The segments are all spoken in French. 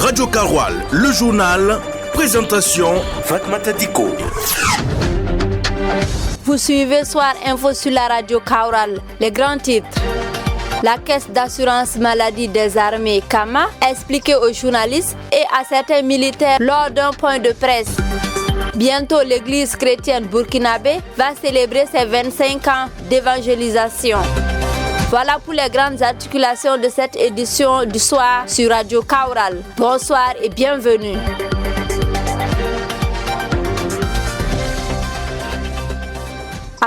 Radio Karoual, le journal, présentation Fatmata Diko. Vous suivez Soir Info sur la Radio Karoual. Les grands titres. La caisse d'assurance maladie des armées Kama expliqué aux journalistes et à certains militaires lors d'un point de presse. Bientôt, l'église chrétienne burkinabé va célébrer ses 25 ans d'évangélisation. Voilà pour les grandes articulations de cette édition du soir sur Radio Karoual. Bonsoir et bienvenue.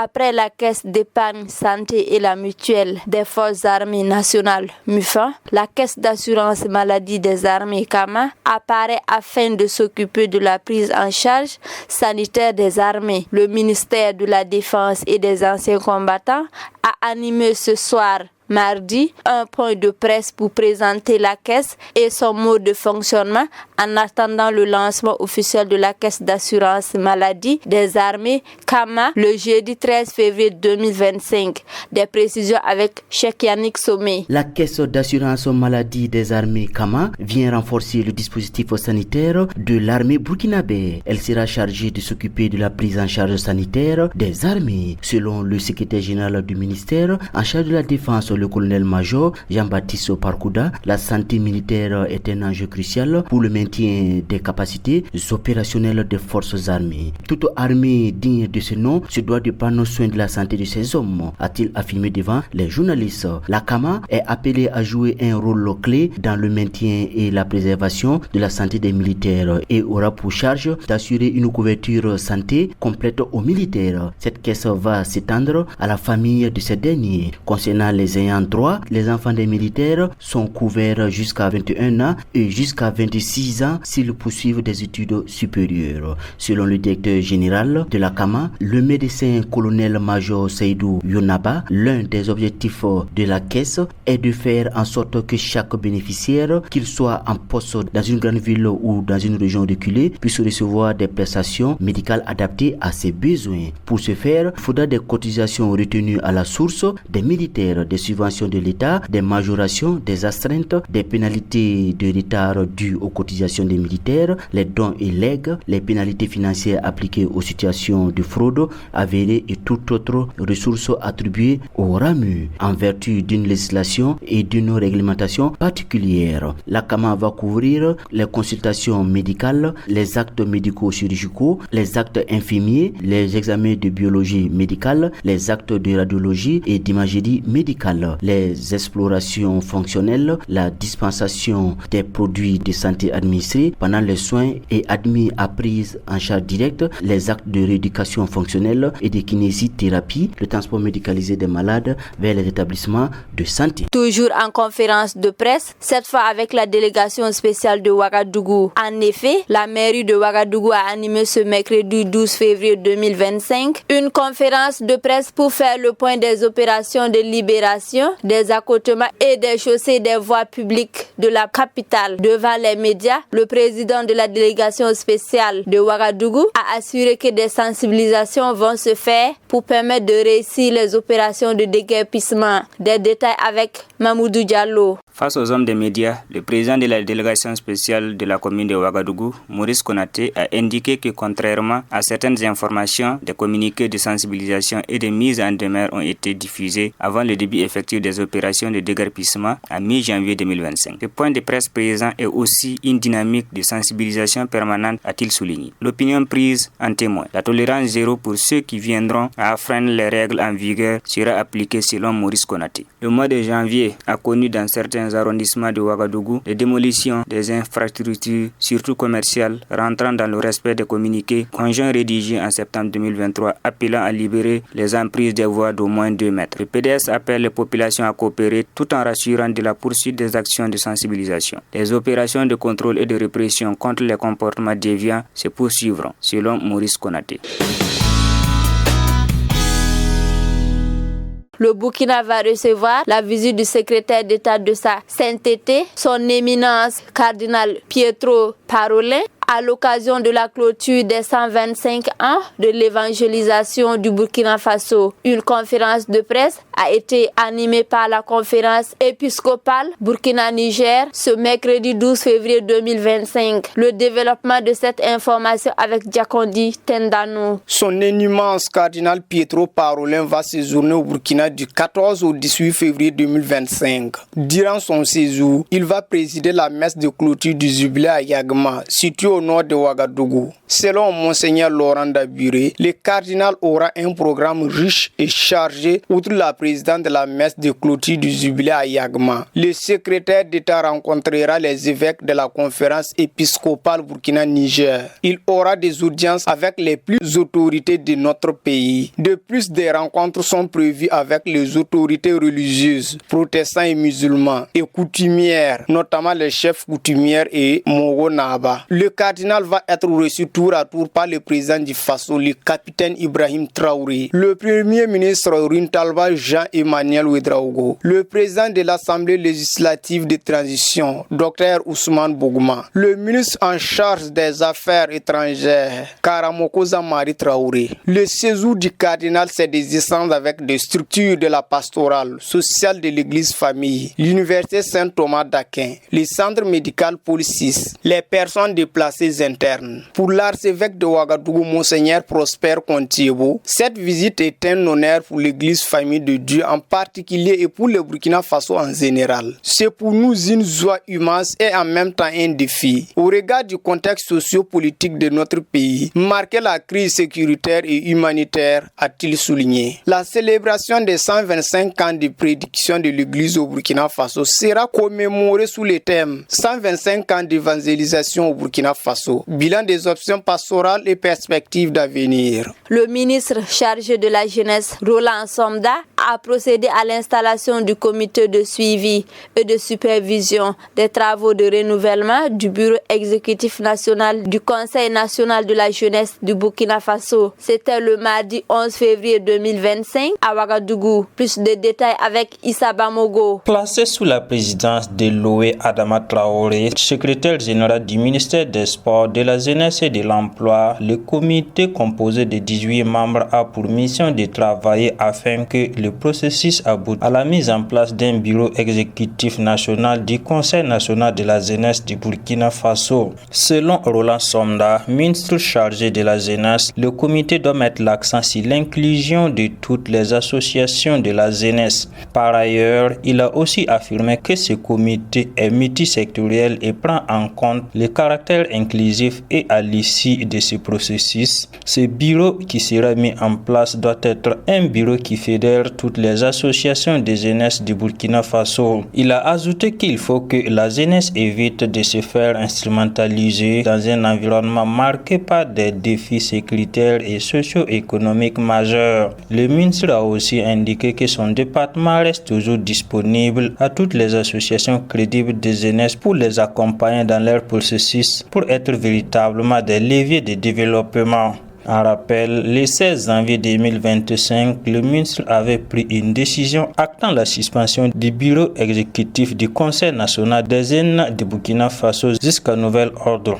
Après la caisse d'épargne santé et la mutuelle des forces armées nationales MUFA, la caisse d'assurance maladie des armées Kama apparaît afin de s'occuper de la prise en charge sanitaire des armées. Le ministère de la Défense et des anciens combattants a animé ce soir mardi un point de presse pour présenter la caisse et son mode de fonctionnement en attendant le lancement officiel de la caisse d'assurance maladie des armées Kama le jeudi 13 février 2025. Des précisions avec Cheikh Yannick Somé. La caisse d'assurance maladie des armées Kama vient renforcer le dispositif sanitaire de l'armée burkinabé. Elle sera chargée de s'occuper de la prise en charge sanitaire des armées. Selon le secrétaire général du ministère en charge de la défense, le colonel-major Jean-Baptiste Parkouda, la santé militaire est un enjeu crucial pour le maintien des capacités opérationnelles des forces armées. Toute armée digne de ce nom se doit de prendre soin de la santé de ses hommes, a-t-il affirmé devant les journalistes. La Kama est appelée à jouer un rôle clé dans le maintien et la préservation de la santé des militaires et aura pour charge d'assurer une couverture santé complète aux militaires. Cette caisse va s'étendre à la famille de ces derniers. Concernant les ayants droit, les enfants des militaires sont couverts jusqu'à 21 ans et jusqu'à 26 ans s'ils poursuivent des études supérieures. Selon le directeur général de la Kama, le médecin colonel-major Seydou Yonaba, l'un des objectifs de la caisse est de faire en sorte que chaque bénéficiaire, qu'il soit en poste dans une grande ville ou dans une région reculée, puisse recevoir des prestations médicales adaptées à ses besoins. Pour ce faire, il faudra des cotisations retenues à la source des militaires, des subventions de l'État, des majorations, des astreintes, des pénalités de retard dues aux cotisations des militaires, les dons et legs, les pénalités financières appliquées aux situations de fraude avérées et toute autre ressource attribuée au RAMU en vertu d'une législation et d'une réglementation particulière. La Kama va couvrir les consultations médicales, les actes médico-chirurgicaux, les actes infirmiers, les examens de biologie médicale, les actes de radiologie et d'imagerie médicale, les explorations fonctionnelles, la dispensation des produits de santé administrés pendant les soins et admis à prise en charge directe, les actes de rééducation fonctionnelle et de kinésithérapie, le transport médicalisé des malades vers les établissements de santé. Toujours en conférence de presse, cette fois avec la délégation spéciale de Ouagadougou. En effet, la mairie de Ouagadougou a animé ce mercredi 12 février 2025 une conférence de presse pour faire le point des opérations de libération des accotements et des chaussées des voies publiques de la capitale. Devant les médias, le président de la délégation spéciale de Ouagadougou a assuré que des sensibilisations vont se faire pour permettre de réussir les opérations de déguerpissement. Des détails avec Mamoudou Diallo. Face aux hommes des médias, le président de la délégation spéciale de la commune de Ouagadougou, Maurice Konaté, a indiqué que contrairement à certaines informations, des communiqués de sensibilisation et de mise en demeure ont été diffusés avant le début effectif des opérations de déguerpissement à mi-janvier 2025. Le point de presse présent est aussi une dynamique de sensibilisation permanente, a-t-il souligné. L'opinion prise en témoin. La tolérance zéro pour ceux qui viendront à affreindre les règles en vigueur sera appliquée selon Maurice Konaté. Le mois de janvier a connu dans certains arrondissements de Ouagadougou les démolitions des infrastructures, surtout commerciales, rentrant dans le respect des communiqués conjoints rédigés en septembre 2023 appelant à libérer les emprises des voies d'au moins 2 mètres. Le PDS appelle les populations à coopérer tout en rassurant de la poursuite des actions de sensibilisation. Les opérations de contrôle et de répression contre les comportements déviants se poursuivront, selon Maurice Konaté. Le Burkina va recevoir la visite du secrétaire d'État de sa sainteté, son éminence cardinal Pietro Parolin, À l'occasion de la clôture des 125 ans de l'évangélisation du Burkina Faso, une conférence de presse a été animée par la conférence épiscopale Burkina-Niger ce mercredi 12 février 2025. Le développement de cette information avec Diakondi Tendano. Son éminence cardinal Pietro Parolin va séjourner au Burkina du 14 au 18 février 2025. Durant son séjour, il va présider la messe de clôture du jubilé à Yagma, situé au nord de Ouagadougou. Selon Monseigneur Laurent Dabiré, le cardinal aura un programme riche et chargé outre la présidente de la messe de clôture du jubilé à Yagma. Le secrétaire d'État rencontrera les évêques de la conférence épiscopale Burkina-Niger. Il aura des audiences avec les plus autorités de notre pays. De plus, des rencontres sont prévues avec les autorités religieuses, protestants et musulmans, et coutumières, notamment les chefs coutumières et Mogo Naba. Le cardinal va être reçu tour à tour par le président du Faso, le capitaine Ibrahim Traoré, le premier ministre Rintalba Jean-Emmanuel Ouedraogo, le président de l'Assemblée législative de transition, Dr Ousmane Bougma, le ministre en charge des affaires étrangères, Karamoko Zamari Traoré. Le séjour du cardinal, c'est des échanges avec des structures de la pastorale sociale de l'église famille, l'université Saint-Thomas d'Aquin, le centre médical Policis, les personnes déplacées internes. Pour l'archevêque de Ouagadougou, Monseigneur Prosper Contiebo, cette visite est un honneur pour l'église famille de Dieu en particulier et pour le Burkina Faso en général. C'est pour nous une joie immense et en même temps un défi. Au regard du contexte socio-politique de notre pays, marqué la crise sécuritaire et humanitaire, a-t-il souligné. La célébration des 125 ans de prédiction de l'église au Burkina Faso sera commémorée sous le thème 125 ans d'évangélisation au Burkina Faso, bilan des options pastorales et perspectives d'avenir. Le ministre chargé de la jeunesse, Roland Somda, a procédé à l'installation du comité de suivi et de supervision des travaux de renouvellement du bureau exécutif national du Conseil national de la jeunesse du Burkina Faso. C'était le mardi 11 février 2025 à Ouagadougou. Plus de détails avec Issa Bamogo. Placé sous la présidence de Loé Adama Traoré, secrétaire général du ministère des Sports, de la Jeunesse et de l'Emploi, le comité composé de 18 membres a pour mission de travailler afin que le processus aboutisse à la mise en place d'un bureau exécutif national du Conseil national de la jeunesse du Burkina Faso. Selon Roland Somda, ministre chargé de la jeunesse, le comité doit mettre l'accent sur l'inclusion de toutes les associations de la jeunesse. Par ailleurs, il a aussi affirmé que ce comité est multisectoriel et prend en compte le caractère inclusif et à l'issue de ce processus, ce bureau qui sera mis en place doit être un bureau qui fédère toutes les associations de jeunesse du Burkina Faso. Il a ajouté qu'il faut que la jeunesse évite de se faire instrumentaliser dans un environnement marqué par des défis sécuritaires et socio-économiques majeurs. Le ministre a aussi indiqué que son département reste toujours disponible à toutes les associations crédibles de jeunesse pour les accompagner dans leur processus pour être véritablement des leviers de développement. En rappel, le 16 janvier 2025, le ministre avait pris une décision actant la suspension du bureau exécutif du Conseil national des jeunes de Burkina Faso jusqu'à nouvel ordre.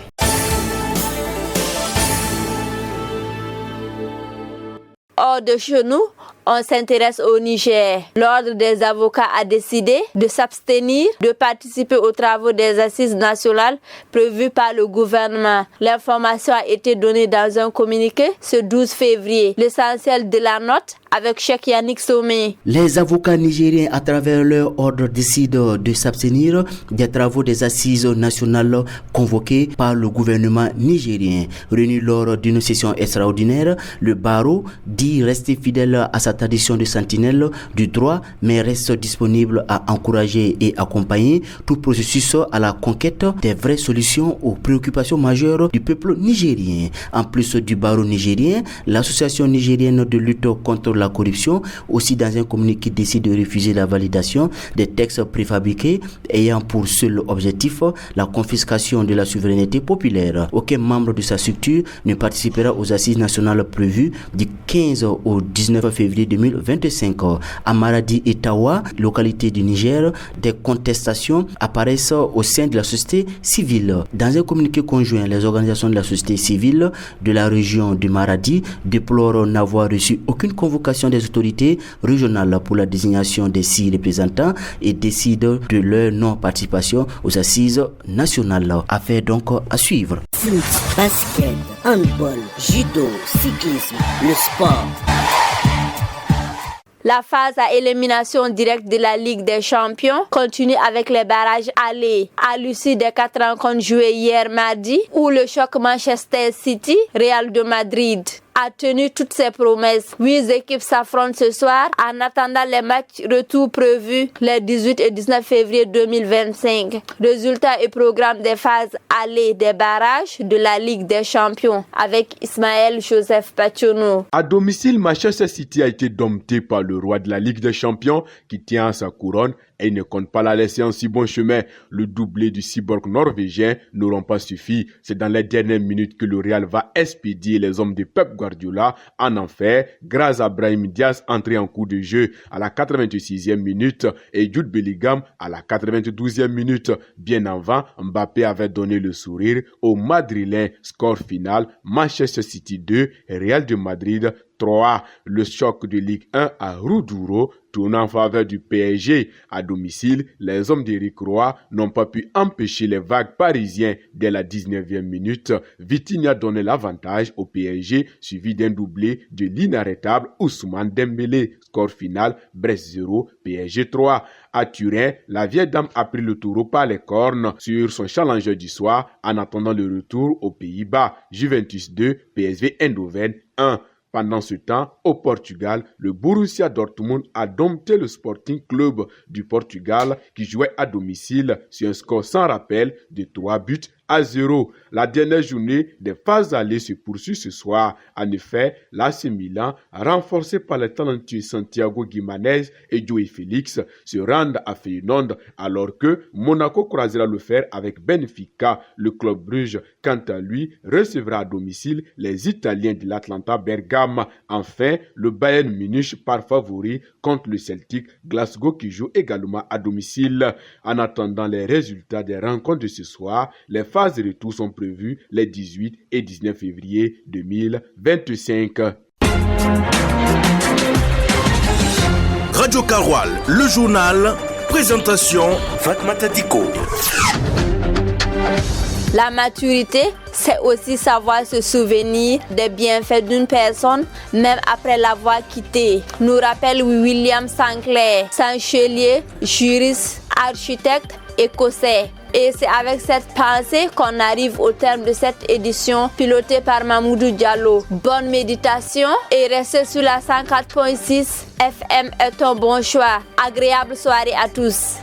Hors de chez nous, on s'intéresse au Niger. L'Ordre des avocats a décidé de s'abstenir de participer aux travaux des assises nationales prévues par le gouvernement. L'information a été donnée dans un communiqué ce 12 février. L'essentiel de la note avec Cheikh Yannick Somé. Les avocats nigériens, à travers leur ordre, décident de s'abstenir des travaux des assises nationales convoquées par le gouvernement nigérien. Réuni lors d'une session extraordinaire, le barreau dit rester fidèle à sa tradition de sentinelle du droit, mais reste disponible à encourager et accompagner tout processus à la conquête des vraies solutions aux préoccupations majeures du peuple nigérien. En plus du barreau nigérien, l'association nigérienne de lutte contre la corruption, aussi dans un communiqué, décide de refuser la validation des textes préfabriqués ayant pour seul objectif la confiscation de la souveraineté populaire. Aucun membre de sa structure ne participera aux assises nationales prévues du 15 au 19 février février 2025. À Maradi et Tawa, localité du Niger, des contestations apparaissent au sein de la société civile. Dans un communiqué conjoint, les organisations de la société civile de la région du Maradi déplorent n'avoir reçu aucune convocation des autorités régionales pour la désignation des 6 représentants et décident de leur non-participation aux assises nationales. Affaire donc à suivre. Foot, basket, handball, judo, cyclisme, le sport. La phase à élimination directe de la Ligue des Champions continue avec les barrages allés. À l'issue des 4 rencontres jouées hier mardi, où le choc Manchester City-Real de Madrid a tenu toutes ses promesses. 8 équipes s'affrontent ce soir en attendant les matchs retour prévus les 18 et 19 février 2025. Résultats et programme des phases allées des barrages de la Ligue des Champions avec Ismaël Joseph Pachono. À domicile, Manchester City a été dompté par le roi de la Ligue des Champions qui tient à sa couronne et ne compte pas la laisser en si bon chemin. Le doublé du cyborg norvégien n'auront pas suffi. C'est dans les dernières minutes que le Real va expédier les hommes de Pep Guardiola en enfer grâce à Brahim Diaz entré en cours de jeu à la 86e minute et Jude Bellingham à la 92e minute. Bien avant, Mbappé avait donné le sourire aux Madrilènes. Score final, Manchester City 2, Real de Madrid 3. Le choc de Ligue 1 à Roudouro tourne en faveur du PSG. À domicile, les hommes d'Éric Roy n'ont pas pu empêcher les vagues parisiens dès la 19e minute. Vitinha donnait l'avantage au PSG, suivi d'un doublé de l'inarrêtable Ousmane Dembélé. Score final, Brest 0, PSG 3. À Turin, la vieille dame a pris le taureau par les cornes sur son challenger du soir en attendant le retour aux Pays-Bas. Juventus 2, PSV Eindhoven 1. Pendant ce temps, au Portugal, le Borussia Dortmund a dompté le Sporting Club du Portugal qui jouait à domicile sur un score sans rappel de 3-0. La dernière journée des phases allées se poursuit ce soir. En effet, l'AC Milan, renforcé par les talentueux Santiago Guimarães et João Félix, se rendent à Feyenoord alors que Monaco croisera le fer avec Benfica. Le club Bruges, quant à lui, recevra à domicile les Italiens de l'Atalanta Bergame. Enfin, le Bayern Munich part favori contre le Celtic Glasgow qui joue également à domicile. En attendant les résultats des rencontres de ce soir, les phases de retour sont prévues les 18 et 19 février 2025. Radio Karoual, le journal, présentation Fatmata Diko. La maturité, c'est aussi savoir se souvenir des bienfaits d'une personne même après l'avoir quittée, nous rappelle William Sinclair, chancelier, juriste, architecte écossais. Et c'est avec cette pensée qu'on arrive au terme de cette édition pilotée par Mamoudou Diallo. Bonne méditation et restez sur la 104.6 FM est un bon choix. Agréable soirée à tous.